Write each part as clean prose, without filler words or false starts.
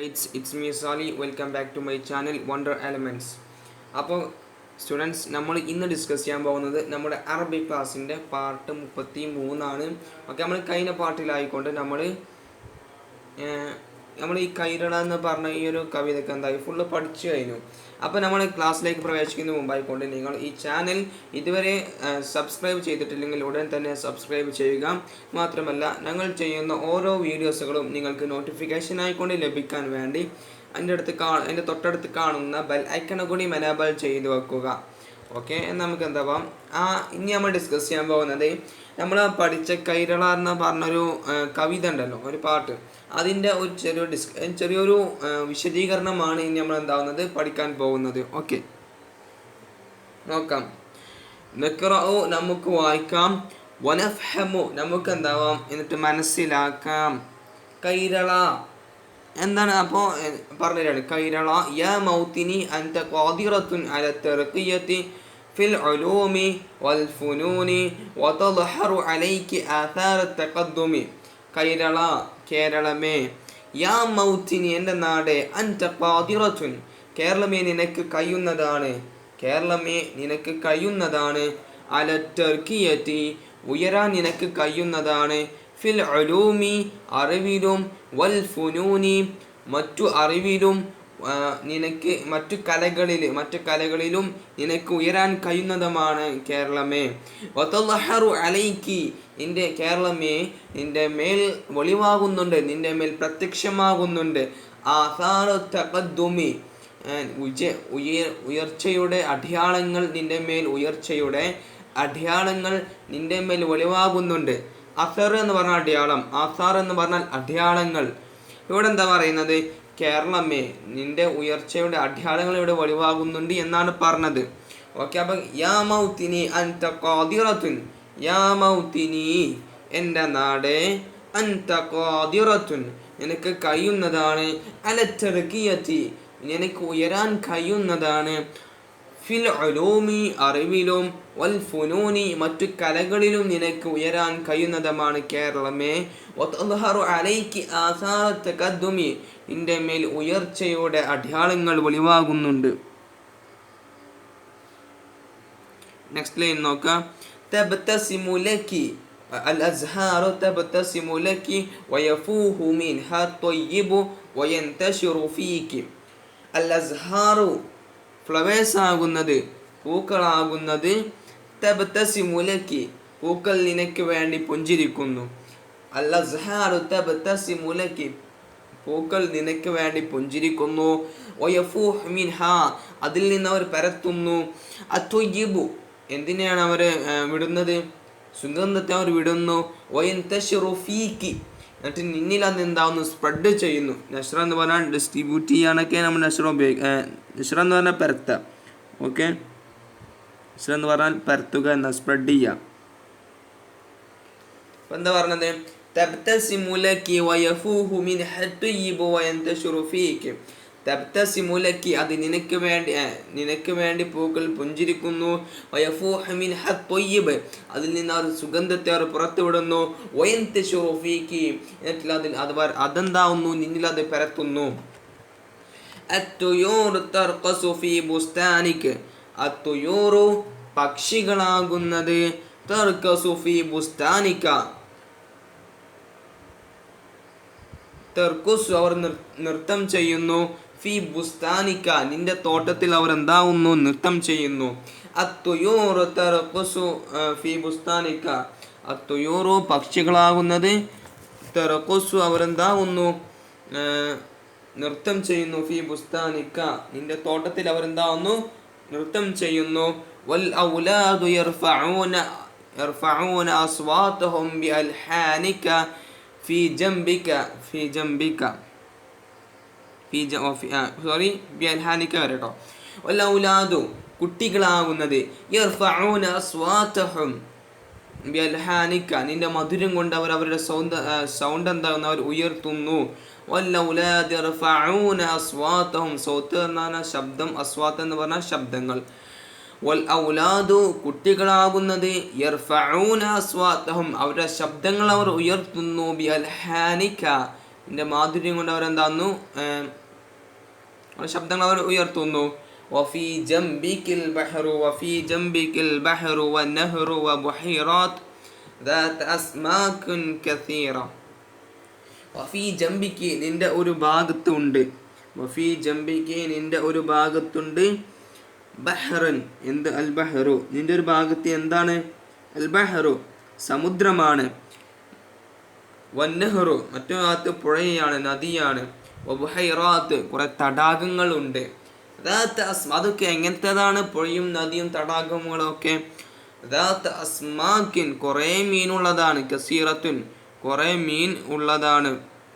It's me Sali. Welcome back to my channel Wonder Elements. അപ്പോൾ students നമ്മൾ ഇന്ന് discuss ചെയ്യാൻ പോകുന്നത് നമ്മുടെ അറബി ക്ലാസ്സിൻ്റെ പാർട്ട് 33 ഓക്കെ. നമ്മൾ കഴിഞ്ഞ പാർട്ടിലായിക്കൊണ്ട് നമ്മൾ ഈ കൈരള എന്ന് പറഞ്ഞ ഈ ഒരു കവിതയൊക്കെ എന്തായി ഫുള്ള് പഠിച്ചു കഴിഞ്ഞു. അപ്പോൾ നമ്മൾ ക്ലാസ്സിലേക്ക് പ്രവേശിക്കുന്ന മുമ്പായിക്കൊണ്ട് നിങ്ങൾ ഈ ചാനൽ ഇതുവരെ സബ്സ്ക്രൈബ് ചെയ്തിട്ടില്ലെങ്കിൽ ഉടൻ തന്നെ സബ്സ്ക്രൈബ് ചെയ്യുക. മാത്രമല്ല ഞങ്ങൾ ചെയ്യുന്ന ഓരോ വീഡിയോസുകളും നിങ്ങൾക്ക് നോട്ടിഫിക്കേഷൻ ആയിക്കൊണ്ട് ലഭിക്കാൻ വേണ്ടി എൻ്റെ തൊട്ടടുത്ത് കാണുന്ന ബെൽ ഐക്കൺ കൂടി എനേബിൾ ചെയ്ത് വെക്കുക. ഓക്കെ, നമുക്ക് എന്താവാം ഇനി നമ്മൾ ഡിസ്കസ് ചെയ്യാൻ പോകുന്നത് നമ്മൾ പഠിച്ച കൈരള എന്ന് പറഞ്ഞൊരു കവിത ഉണ്ടല്ലോ, ഒരു പാട്ട്, അതിൻ്റെ ഒരു ചെറിയൊരു വിശദീകരണമാണ് ഇനി നമ്മൾ എന്താവുന്നത് പഠിക്കാൻ പോകുന്നത്. ഓക്കെ, നോക്കാം. നഖ്റഉ നമുക്ക് വായിക്കാം, വനഫ്ഹമു നമുക്ക് എന്താവാം എന്നിട്ട് മനസ്സിലാക്കാം. കൈരള എന്താണ്? അപ്പോൾ പറഞ്ഞുതരാണ്. കൈരള യാ മൗത്തിനി അൻത ഖാദിറത്തുൻ അല തർഖിയത്തി ഫിൽ ഉലൂമി വൽ ഫുനൂനി വതദ്ഹറു അലൈകി ആഥാർ തഖദ്ദുമി. കൈരള കേരളമേ, യാ മൗത്തിനി എൻ്റെ നാടേ, അൻത ഖാദിറത്തുൻ കേരളമേ നിനക്ക് കഴിയുന്നതാണ്, കേരളമേ നിനക്ക് കഴിയുന്നതാണ്, അല തർഖിയത്തി ഉയരാൻ നിനക്ക് കഴിയുന്നതാണ്, ഫിൽ ഉലൂമി അറിവിലും, വൽ ഫുനൂനി മറ്റു അറിവിലും, നിനക്ക് മറ്റു കലകളിലും നിനക്ക് ഉയരാൻ കഴിയുന്നതുമാണ് കേരളമേ. വതദ്ഹറു അലൈകി നിന്റെ കേരളമേ നിന്റെ മേൽ വെളിവാകുന്നുണ്ട്, നിന്റെ മേൽ പ്രത്യക്ഷമാകുന്നുണ്ട്. ആസാറു തഖദ്ദുമി ഉയർച്ചയുടെ അടയാളങ്ങൾ നിന്റെ മേൽ, ഉയർച്ചയുടെ അടയാളങ്ങൾ നിന്റെ മേൽ വെളിവാകുന്നുണ്ട്. അസർ എന്ന് പറഞ്ഞാൽ അടയാളം, ആസാർ എന്ന് പറഞ്ഞാൽ അടയാളങ്ങൾ. ഇവിടെ എന്താ പറയുന്നത്? കേരളമേ നിന്റെ ഉയർച്ചയുടെ അടയാളങ്ങൾ ഇവിടെ വെളിവാകുന്നുണ്ട് എന്നാണ് പറഞ്ഞത്. ഓക്കെ, അപ്പം യാ മൗത്തിനി അൻത ഖാദിറത്തുൻ, യാ മൗത്തിനി എൻ്റെ നാടേ, അൻത ഖാദിറത്തുൻ നിനക്ക് കഴിയുന്നതാണ്, അല തർഖിയത്തി നിനക്ക് ഉയരാൻ കഴിയുന്നതാണ്, ഫിൽ ഉലൂമി അറിവിലും, വൽ ഫുനൂനി മറ്റു കലകളിലും നിനക്ക് ഉയരാൻ കഴിയുന്നതുമാണ് കേരളമേ. വതദ്ഹറു അലൈകി ആസാറ തഖദ്ദുമി നിന്റെ മേൽ ഉയർച്ചയുടെ അടയാളങ്ങൾ വെളിവാകുന്നുണ്ട്. നെക്സ്റ്റ് ലൈൻ നോക്കാം. തബ്തസിമു ലക്കി അൽ അസ്ഹാറു തബ്തസിമു ലക്കി വയഫൂഹു മിൻഹാ ത്വയ്യിബു വയന്തശിറു ഫീകി. അൽ അസ്ഹാറു ഫ്ലവേഴ്സ് ആകുന്നത്, പൂക്കളാകുന്നത്, തബ്തസിമു ലക്കി പൂക്കൾ നിനക്ക് വേണ്ടി പുഞ്ചിരിക്കുന്നു. അൽ അസ്ഹാറു തബ്തസിമു ലക്കി പൂക്കൾ നിനക്ക് വേണ്ടി പുഞ്ചിരിക്കുന്നു. വയഫൂഹു മിൻഹാ അതിൽ നിന്ന് അവർ പരത്തുന്നു. അത്വയ്യിബു എന്തിനാണ് അവർ വിടുന്നത്? സുഗന്ധത്തെ അവർ വിടുന്നു. വയന്തശിറു ഫീകി എന്നിട്ട് നിന്നിൽ അത് എന്താവുന്നു? സ്പ്രെഡ് ചെയ്യുന്നു. നഷ്റ എന്ന് പറഞ്ഞാൽ ഡിസ്ട്രിബ്യൂട്ട് ചെയ്യാനൊക്കെ നമ്മൾ നഷ്റ നഷ്റ എന്ന് പറഞ്ഞാൽ പരത്തുക. ഓക്കെ, നഷ്റ എന്ന് പറഞ്ഞാൽ പരത്തുക എന്നാ, സ്പ്രെഡ് ചെയ്യുക. അപ്പം എന്താ പറഞ്ഞത്? തബ്തസിമു ലക്കി വയഫൂഹു മിൻഹാ ത്വയ്യിബു വയന്തശിറു ഫീകി. തബ്തസിമു ലക്കി അത് നിനക്ക് വേണ്ടി പൂക്കൾ പുഞ്ചിരിക്കുന്നു. വയഫൂഹു മിൻഹാ ത്വയ്യിബ് അതിൽ നിന്ന് അവർ സുഗന്ധത്തെ അവർ പുറത്തുവിടുന്നു. വയന്തശിറു ഫീകി എന്നിട്ട് അതെന്താവുന്നു? നിന്നിൽ അത് പരത്തുന്നു. അത്തുയൂറു തർഖസു ഫീ ബുസ്താനിക് അത്തുയൂറു പക്ഷികളാകുന്നത്, തർഖസു ഫീ ബുസ്താനിക തർക്കുസ് അവർ നൃത്തം ചെയ്യുന്നു, ഫി ബുസ്താനിക നിന്റെ തോട്ടത്തിൽ അവർ എന്താവുന്നു? നൃത്തം ചെയ്യുന്നു. അത്തുയൂറു തർഖുസു ഫി ബുസ്താനിക അത്തുയൂറു പക്ഷികളാകുന്നത്, തർഖുസു അവർ എന്താവുന്നു? നൃത്തം ചെയ്യുന്നു. ഫി ബുസ്താനിക നിന്റെ തോട്ടത്തിൽ അവർ എന്താവുന്നു? നൃത്തം ചെയ്യുന്നു. വൽ ഔലാദു യർഫഊന അസ്വാതഹും ബിഅൽഹാനിക ഫി ജംബിക ബിഅൽഹാനിക വരട്ടോ. വൽ ഔലാദു കുട്ടികളാകുന്നത്, യർഫഊന അസ്വാതഹും ബിഅൽഹാനിക നിന്റെ മധുരം കൊണ്ട് അവരുടെ സൗണ്ട് എന്താകുന്നു? അവർ ഉയർത്തുന്നു. വൽ ഔലാദു യർഫഊന അസ്വാതഹും സൗത്ത് എന്നാണ് ശബ്ദം, അസ്വാത്ത് എന്ന് പറഞ്ഞാൽ ശബ്ദങ്ങൾ. വൽ ഔലാദു കുട്ടികളാകുന്നത്, യർഫഊന അസ്വാതഹും അവരുടെ ശബ്ദങ്ങൾ അവർ ഉയർത്തുന്നു, ബിഅൽഹാനിക ഇതിൻ്റെ മാധുര്യം കൊണ്ട് അവരെന്താന്നു ശബ്ദങ്ങൾ അവർ ഉയർത്തുന്നു. വഫീ ജംബികിൽ ബഹ്റു വഫീ ജംബികിൽ ബഹ്റു വന്നഹ്റു വബുഹീറാത്ത് ذات أسماك كثيرة. വഫീ ജംബിക്ക് നിന്റെ ഒരു ഭാഗത്തുണ്ട്, വഫീ ജംബിക്ക് നിന്റെ ഒരു ഭാഗത്തുണ്ട് ബഹ്റൻ എന്ത് അൽ ബഹ്റു നിന്റെ ഒരു ഭാഗത്ത് എന്താണ് അൽ ബഹ്റു സമുദ്രമാണ്, വന്നഹ്റു മറ്റു ഭാഗത്ത് പുഴയാണ് നദിയാണ്, വബുഹൈറാത്ത് കുറെ തടാകങ്ങളുണ്ട്. അതൊക്കെ എങ്ങനത്തേതാണ് പുഴയും നദിയും തടാകങ്ങളും ഒക്കെ? അസ്മാക്കിൻ കുറെ മീനുള്ളതാണ്, കസീറത്തുൻ കുറെ മീൻ ഉള്ളതാണ്,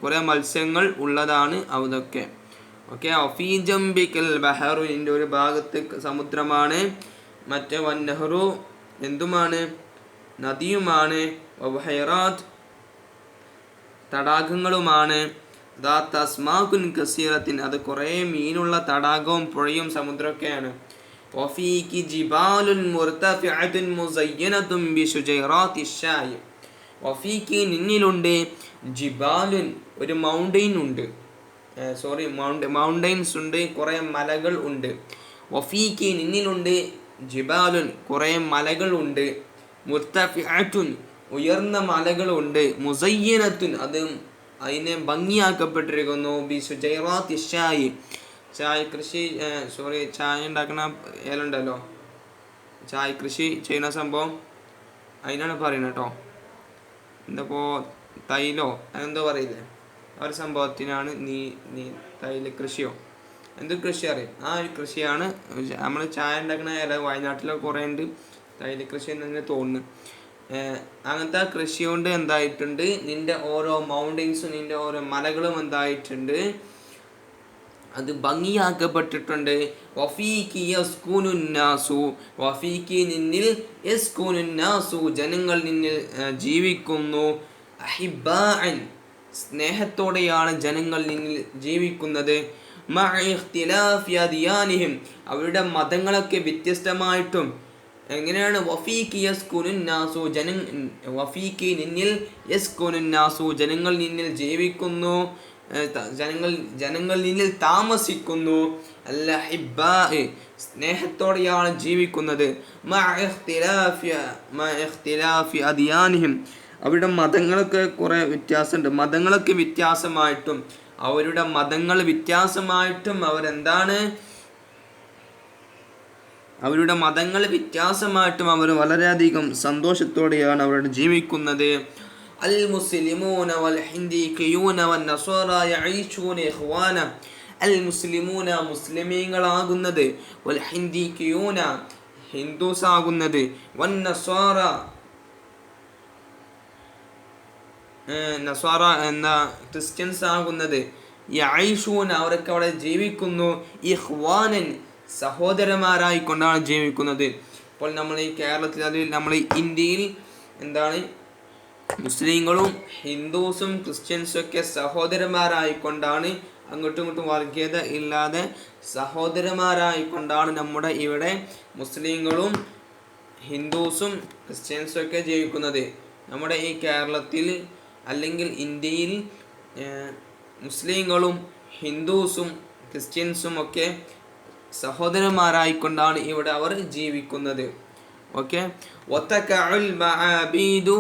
കുറെ മത്സ്യങ്ങൾ ഉള്ളതാണ് അതൊക്കെ. ഓക്കെ, ഫീ ജംബിക്കൽ ബഹറു നിന്റെ ഒരു ഭാഗത്ത് സമുദ്രമാണ്, മറ്റേ വന്നഹ്റു എന്തുമാണ് നദിയുമാണ്, വബുഹൈറാത്ത് തടാകങ്ങളുമാണ്, ദാത്ത അസ്മാക്കുൻ കസീറത്തിൻ അത് കുറേ മീനുള്ള തടാകവും പുഴയും സമുദ്രമൊക്കെയാണ്. വഫീകി ജിബാലുൻ മുർതഫിഅത്തുൻ മുസയ്യനത്തുൻ ബിശുജൈറാത്തി ശായി. വഫീകി നിന്നിലുണ്ട് ജിബാലുൻ ഒരു മൗണ്ടെയിൻ ഉണ്ട്, മൗണ്ടെയിൻസ് ഉണ്ട്, കുറേ മലകൾ ഉണ്ട്. വഫീകി നിന്നിലുണ്ട് ജിബാലുൻ കുറേ മലകൾ ഉണ്ട്, മുർതഫിഅത്തുൻ ഉയർന്ന മലകളുണ്ട്, മുസയ്യനത്തുൻ അത് അതിനെ ഭംഗിയാക്കപ്പെട്ടിരിക്കുന്നു, ബിശുജൈറാത്തി ശായി ചായ കൃഷി ചായ ഉണ്ടാക്കുന്ന ഏലുണ്ടല്ലോ, ചായ കൃഷി ചെയ്യുന്ന സംഭവം അതിനാണ് പറയുന്നത് കേട്ടോ. എന്തപ്പോ തൈലോ അതെന്തോ പറയില്ലേ, ആ ഒരു സംഭവത്തിനാണ് നീ തൈല കൃഷിയോ എന്ത് കൃഷി അറിയും, ആ ഒരു കൃഷിയാണ് നമ്മൾ ചായ ഉണ്ടാക്കുന്ന ഏല. വയനാട്ടിലൊക്കെ കുറേ ഉണ്ട് തൈല കൃഷി എന്ന് തോന്നുന്നു. അങ്ങനത്തെ കൃഷി കൊണ്ട് എന്തായിട്ടുണ്ട്, നിന്റെ ഓരോ മൗണ്ടെയിൻസും നിന്റെ ഓരോ മലകളും എന്തായിട്ടുണ്ട് അത് ഭംഗിയാക്കപ്പെട്ടിട്ടുണ്ട്. വഫീകി യസ്കുനുന്നാസു വഫീകി നിന്നിൽ യസ്കുനുന്നാസു ജനങ്ങൾ നിന്നിൽ ജീവിക്കുന്നു. അഹിബ്ബാഅൻ സ്നേഹത്തോടെയാണ് ജനങ്ങൾ നിന്നിൽ ജീവിക്കുന്നത്. മഅ ഇഖ്തിലാഫി അദിയാനിഹിം അവരുടെ മതങ്ങളൊക്കെ വ്യത്യസ്തമായിട്ടും. എങ്ങനെയാണ് വഫീകി യസ്കുനുന്നാസു വഫീകി നിന്നിൽ യസ്കുനുന്നാസു ജനങ്ങൾ നിന്നിൽ ജീവിക്കുന്നു, ജനങ്ങൾ നിന്നിൽ താമസിക്കുന്നു. അൽഹിബ്ബാ സ്നേഹത്തോടെയാണ് ജീവിക്കുന്നത്. മഅ ഇഖ്തിലാഫി അദിയാനിഹിം അവരുടെ മതങ്ങളൊക്കെ കുറേ വ്യത്യാസമുണ്ട്, മതങ്ങളൊക്കെ വ്യത്യാസമായിട്ടും അവരുടെ മതങ്ങൾ വ്യത്യാസമായിട്ടും അവരെന്താണ് അവരുടെ മതങ്ങൾ വ്യത്യാസമായിട്ടും അവർ വളരെയധികം സന്തോഷത്തോടെയാണ് അവരുടെ ജീവിക്കുന്നത്. അൽ മുസ്ലിമൂന വൽ ഹിന്ദിഖിയൂന വൻ നസ്വാറ യഈശൂന ഇഖ്വാന. അൽ മുസ്ലിമൂന മുസ്ലിമീങ്ങളാകുന്നത്, വൽ ഹിന്ദിഖിയൂന ഹിന്ദുസ് ആകുന്നത്, വൻ നസ്വാറ നസ്വാറ എന്ന ക്രിസ്ത്യൻസ് ആകുന്നത്, യഈശൂന അവരൊക്കെ അവിടെ ജീവിക്കുന്നു, ഇഖ്വാനൻ സഹോദരന്മാരായിക്കൊണ്ടാണ് ജീവിക്കുന്നത്. ഇപ്പോൾ നമ്മൾ ഈ കേരളത്തിൽ അതിൽ നമ്മൾ ഇന്ത്യയിൽ എന്താണ് മുസ്ലിങ്ങളും ഹിന്ദുസും ക്രിസ്ത്യൻസും ഒക്കെ സഹോദരന്മാരായിക്കൊണ്ടാണ്, അങ്ങോട്ടും ഇങ്ങോട്ടും വർഗീയത ഇല്ലാതെ സഹോദരന്മാരായിക്കൊണ്ടാണ് നമ്മുടെ ഇവിടെ മുസ്ലിങ്ങളും ഹിന്ദുസും ക്രിസ്ത്യൻസും ഒക്കെ ജീവിക്കുന്നത്. നമ്മുടെ ഈ കേരളത്തിൽ അല്ലെങ്കിൽ ഇന്ത്യയിൽ മുസ്ലിങ്ങളും ഹിന്ദുസും ക്രിസ്ത്യൻസും ഒക്കെ സഹോദരന്മാരായിക്കൊണ്ടാണ് ഇവിടെ അവർ ജീവിക്കുന്നത്. ഓക്കെ, വതകഉൽ മആബീദു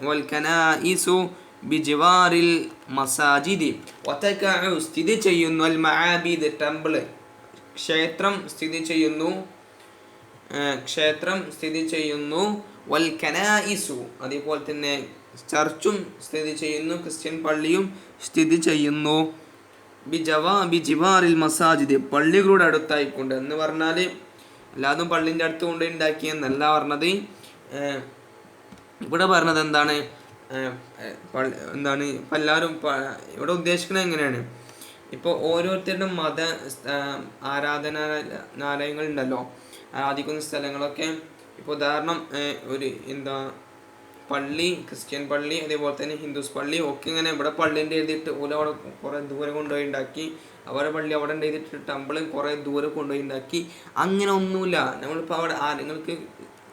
വൽ കനായിസു ബിജിവാരിൽ മസാജിദി. വതകഉ സ്ഥിതി ചെയ്യുന്നു, അൽ മആബീദ് ടെമ്പിൾ ക്ഷേത്രം സ്ഥിതി ചെയ്യുന്നു, വൽ കനായിസു അതേപോലെ തന്നെ ചർച്ചും സ്ഥിതി ചെയ്യുന്നു, ക്രിസ്ത്യൻ പള്ളിയും സ്ഥിതി ചെയ്യുന്നു. ബിജിവാറിൽ മസാജിദ് പള്ളികളുടെ അടുത്തായിക്കൊണ്ട് എന്ന് പറഞ്ഞാൽ എല്ലാതും പള്ളിൻ്റെ അടുത്ത് കൊണ്ട് ഉണ്ടാക്കിയെന്നല്ല പറഞ്ഞത്. ഇവിടെ പറഞ്ഞത് എന്താണ് ഇപ്പം എല്ലാവരും ഇവിടെ ഉദ്ദേശിക്കുന്നത് എങ്ങനെയാണ്, ഇപ്പോൾ ഓരോരുത്തരുടെയും മത ആരാധനാലയങ്ങൾ ഉണ്ടല്ലോ, ആരാധിക്കുന്ന സ്ഥലങ്ങളൊക്കെ. ഇപ്പോൾ ഉദാഹരണം ഒരു പള്ളി, ക്രിസ്ത്യൻ പള്ളി, അതേപോലെ തന്നെ ഹിന്ദുസ് പള്ളി ഒക്കെ ഇങ്ങനെ ഇവിടെ പള്ളിൻ്റെ എഴുതിയിട്ട് ഓല അവിടെ കുറേ ദൂരം കൊണ്ടുപോയി ഉണ്ടാക്കി, അവരുടെ പള്ളി അവിടെ എഴുതിയിട്ട് ടെമ്പിളും കുറേ ദൂരം കൊണ്ടുപോയി ഉണ്ടാക്കി. അങ്ങനെ ഒന്നുമില്ല. നമ്മളിപ്പോൾ അവിടെ നിങ്ങൾക്ക്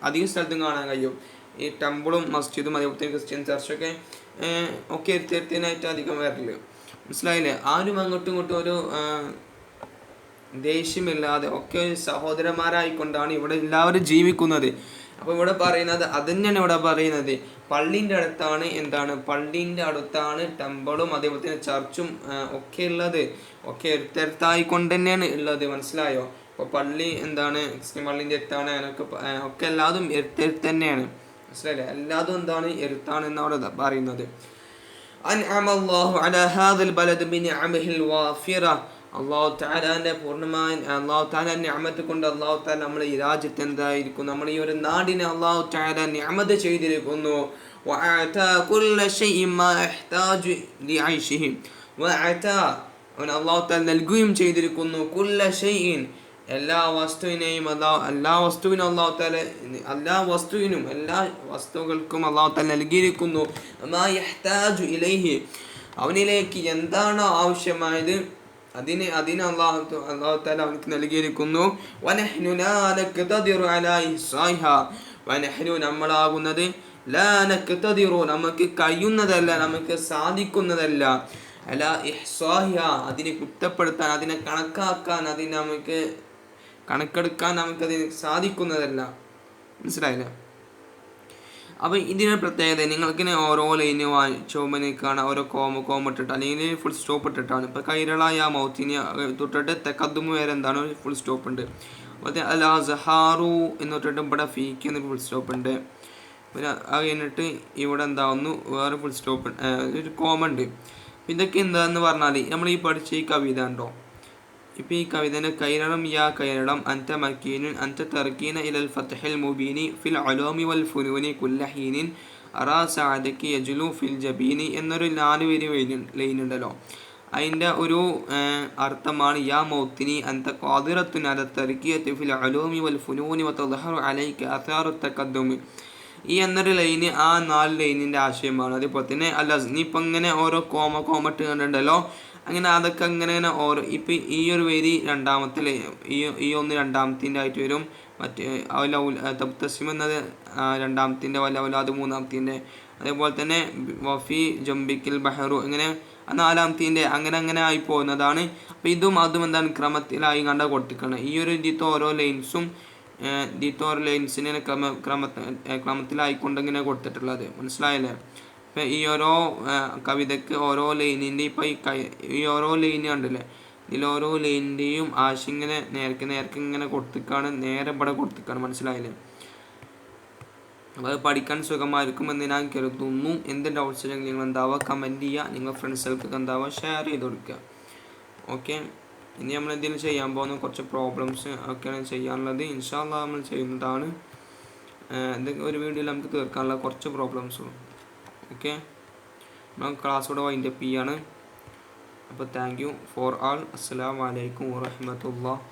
അധികം സ്ഥലത്തും കാണാൻ കഴിയും. ഈ ടെമ്പിളും മസ്ജിദും അതേപോലെ തന്നെ ക്രിസ്ത്യൻ ചർച്ചൊക്കെ ഒക്കെ ഇരുത്തിനായിട്ട് അധികം വരല്. മനസ്സിലായില്ലേ? ആരും അങ്ങോട്ടും ഇങ്ങോട്ടും ഒരു ദേഷ്യമില്ലാതെ ഒക്കെ സഹോദരന്മാരായിക്കൊണ്ടാണ് ഇവിടെ എല്ലാവരും ജീവിക്കുന്നത്. അപ്പോൾ ഇവിടെ പറയുന്നത് അത് തന്നെയാണ് ഇവിടെ പറയുന്നത്. പള്ളീൻ്റെ അടുത്താണ് എന്താണ്, പള്ളീൻ്റെ അടുത്താണ് ടെമ്പിളും അതേപോലെ തന്നെ ചർച്ചും ഒക്കെ ഉള്ളത്. ഒക്കെ എടുത്തടുത്തായിക്കൊണ്ട് തന്നെയാണ് ഉള്ളത്. മനസ്സിലായോ? ഇപ്പോൾ പള്ളി എന്താണ് ക്രിസ്ത്യൻ പള്ളീൻ്റെ അടുത്താണ്, അതിനൊക്കെ ഒക്കെ എല്ലാതും എടുത്തെടുത്ത് തന്നെയാണ്. മനസ്സിലായില്ലേ? എല്ലാതും എന്താണ് എരുത്താണ് എന്നാണ് അവിടെ പറയുന്നത്. അള്ളാഹു തആലാന്റെ പൂർണ്ണമായ അള്ളാഹു തആല നിഅമത്ത് കൊണ്ട് അള്ളാഹു തആല നമ്മൾ ഈ രാജ്യത്ത് എന്തായിരിക്കും, നമ്മൾ ഈ ഒരു നാടിനെ അള്ളാഹു തആല നിഅമത്ത് ചെയ്തിരിക്കുന്നു. അള്ളാഹു തആല നൽകുകയും ചെയ്തിരിക്കുന്നു. കുല്ല ഷൈഇൻ, എല്ലാ വസ്തുവിനും എല്ലാ വസ്തുക്കൾക്കും അള്ളാഹു തആല നൽകിയിരിക്കുന്നു. മാ യഹ്താജു ഇലൈഹി, അവനിലേക്ക് എന്താണോ ആവശ്യമായത് അതിന് അള്ളാഹു തആല അവർക്ക് നൽകിയിരിക്കുന്നു. വനഹ്നു ലാ നഖ്തദിറു അലാ ഇഹ്സാഇഹാ, വനഹ്നു നമ്മളാകുന്നത് ലാ നഖ്തദിറു നമുക്ക് കഴിയുന്നതല്ല, നമുക്ക് സാധിക്കുന്നതല്ല, അലാ ഇഹ്സാഇഹാ അതിനെ കുറ്റപ്പെടുത്താൻ, അതിനെ കണക്കാക്കാൻ, അതിനെ നമുക്ക് കണക്കെടുക്കാൻ നമുക്കതിന് സാധിക്കുന്നതല്ല. മനസ്സിലായില്ലേ? അപ്പോൾ ഇതിനൊരു പ്രത്യേകത, നിങ്ങൾക്കിനെ ഓരോ ലൈന് വായിച്ചുമ്പോൾ കാണാൻ ഓരോ കോമ ഇട്ടിട്ട് അല്ലെങ്കിൽ ഫുൾ സ്റ്റോപ്പ് ഇട്ടിട്ടാണ്. ഇപ്പോൾ കൈരള യാ മൗത്തിനി തൊട്ടിട്ട് തെക്കദ്ദുമ് വരെ എന്താണ് ഫുൾ സ്റ്റോപ്പ് ഉണ്ട്. അപ്പോൾ അൽ അസ്ഹാറു എന്ന് തൊട്ടിട്ട് ഇവിടെ ഫീക്ക് എന്ന് ഫുൾ സ്റ്റോപ്പ് ഉണ്ട്. പിന്നെ അത് കഴിഞ്ഞിട്ട് ഇവിടെ എന്താവുന്നു വേറെ ഫുൾ സ്റ്റോപ്പ് ഒരു കോമ ഉണ്ട്. ഇതൊക്കെ എന്താണെന്ന് പറഞ്ഞാൽ നമ്മൾ ഈ പഠിച്ച ഈ കവിത ഉണ്ടോ, ഇപ്പോൾ ഈ കവിതേൻ്റെ കൈരളം യാ കൈരളം അൻത മക്കീനുൻ അൻത തർക്കീന ഇലൽ ഫത്ഹിൽ മുബീനി ഫിൽ ഉലൂമി വൽ ഫുനൂനി കുല്ല ഹീനിൻ അറാ സഅദകി യജ്ലു ഫിൽ ജബീനി എന്നൊരു 4 വരി ലൈൻ ഉണ്ടല്ലോ. അതിൻ്റെ ഒരു അർത്ഥമാണ് യാ മൗത്തിനി അൻത ഖാദിറത്തുൻ അല തർക്കിയത്തി ഫിൽ ഉലൂമി വൽ ഫുനൂനി വതദ്ഹറു അലൈക അഥാറു തഖദ്ദുമി. ഈ എന്നൊരു ലൈന് ആ 4 ലൈനിൻ്റെ ആശയമാണ്. അതേപോലെ തന്നെ അല്ല നീ ഇപ്പം ഇങ്ങനെ ഓരോ കോമ ഇട്ട് കണ്ടിട്ടുണ്ടല്ലോ, അങ്ങനെ അതൊക്കെ അങ്ങനെ ഓരോ ഇപ്പം ഈ ഒരു വരി രണ്ടാമത്തെ ഈ ഒന്ന് രണ്ടാമത്തിൻ്റെ ആയിട്ട് വരും, മറ്റേ തബ്തസിം എന്നത് രണ്ടാമത്തിൻ്റെ, വലവലാത് മൂന്നാമത്തിൻ്റെ, അതേപോലെ തന്നെ വഫി ജംബിക്കിൽ ബഹറു ഇങ്ങനെ 4-ാമത്തിൻ്റെ അങ്ങനെ ആയി പോകുന്നതാണ്. അപ്പോൾ ഇതും അതും എന്താണ് ക്രമത്തിലായി കണ്ട കൊടുത്തിക്കണം. ഈ ഒരു ഇതിത്തെ ഓരോ ലൈൻസിനെ ക്രമത്തിലായിക്കൊണ്ടിങ്ങനെ കൊടുത്തിട്ടുള്ളത്. മനസ്സിലായല്ലേ? ഇപ്പം ഈ ഓരോ കവിതയ്ക്ക് ഓരോ ലൈനിൻ്റെ ഇപ്പം ഈ ഓരോ ലൈന് കണ്ടില്ലേ, ഇതിലോരോ ലൈനിൻ്റെയും ആശയം ഇങ്ങനെ നേർക്ക് ഇങ്ങനെ കൊടുത്തിക്കാണ്, നേരെ ഇവിടെ കൊടുത്തിക്കാണ്. മനസ്സിലായില്ലേ? അപ്പോൾ അത് പഠിക്കാൻ സുഖമായിരിക്കുമെന്ന് ഞാൻ കരുതുന്നു. എന്ത് ഡൗട്ട്സ് ഉണ്ടെങ്കിൽ നിങ്ങൾ എന്താവുക കമൻറ്റ് ചെയ്യുക, നിങ്ങൾ ഫ്രണ്ട്സുകൾക്ക് എന്താവുക ഷെയർ ചെയ്ത് കൊടുക്കുക. ഓക്കെ, ഇനി നമ്മൾ എന്തെങ്കിലും ചെയ്യാൻ പോകുന്ന കുറച്ച് പ്രോബ്ലംസ് ഒക്കെയാണ് ചെയ്യാനുള്ളത്. ഇൻഷാ അല്ലാഹ് നമ്മൾ ചെയ്യുന്നതാണ്. ഒരു വീഡിയോയിൽ നമുക്ക് തീർക്കാനുള്ള കുറച്ച് പ്രോബ്ലംസും. ഓക്കെ, നമ്മൾ ക്ലാസ് കൂടെ വൈൻഡപ്പ് ചെയ്യാണ്. അപ്പോൾ താങ്ക് യു ഫോർ ആൾ. അസ്സലാമു അലൈക്കും വറഹ്മത്തുള്ളാഹി.